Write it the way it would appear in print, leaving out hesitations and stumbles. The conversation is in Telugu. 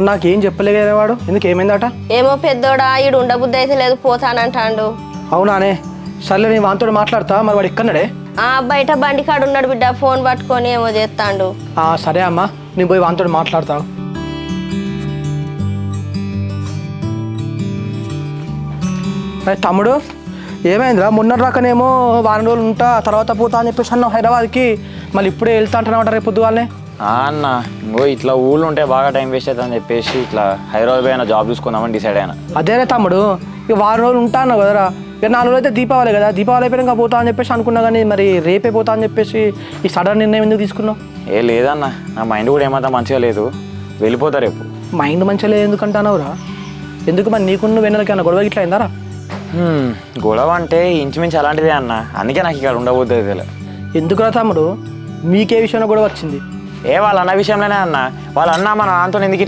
నాకేం చెప్పలేదే వాడు, ఎందుకు ఏమైందట? ఏమో పెద్దోడా ఈడు ఉండబుద్ధి అయితే లేదు పోతానంటాండు. అవునానే, సర్లే నేను వానితో మాట్లాడతా. మరి వాడు ఎక్కడన్నాడే? బయట బండి కాడు ఉన్నాడు బిడ్డ, ఫోన్ పట్టుకొని ఏమో చేస్తాండు. సరే అమ్మా, నేను పోయి వానితో మాట్లాడతా. తమ్ముడు ఏమైందిరా? మొన్న రాకనేమో వారం రోజులు ఉంటా తర్వాత పోతా అని చెప్పేసి అన్నావు హైదరాబాద్కి, మళ్ళీ ఇప్పుడే వెళ్తా అంటున్నావు రేపు పొద్దుగాలనే. అన్న ఇంకో ఇట్లా ఊళ్ళు ఉంటే బాగా టైం వేస్ట్ అవుతుందని చెప్పేసి ఇట్లా హైదరాబాద్ అయినా జాబ్ చూసుకుందామని డిసైడ్ అయినా. అదేనే తమ్ముడు, ఇక వారం రోజులు ఉంటా అన్నావు కదరా, ఇక 4 రోజులు అయితే దీపావళి కదా, దీపావళి అయిపోయినాక పోతా అని చెప్పేసి అనుకున్నా. కానీ మరి రేపే పోతా అని చెప్పేసి ఈ సడన్ నిర్ణయం ఎందుకు తీసుకున్నావు? లేదన్న, నా మైండ్ కూడా ఏమంతా మంచిగా లేదు, వెళ్ళిపోతా రేపు. మైండ్ మంచిగా లేదు ఎందుకంటున్నావురా? ఎందుకు మరి నీకున్న వెన్నెలకి అన్న గొడవ ఇట్లా అయిందారా? గొడవ అంటే ఇంచుమించు అలాంటిదే అన్న, అందుకే నాకు ఇక్కడ ఉండబోద్ది. ఎందుకురా తమ్ముడు, మీకే విషయంలో గొడవ వచ్చింది? వాళ్ళ అన్న విషయంలోనే అన్న, వాళ్ళ అన్న మన నాన్నతో ఎందుకు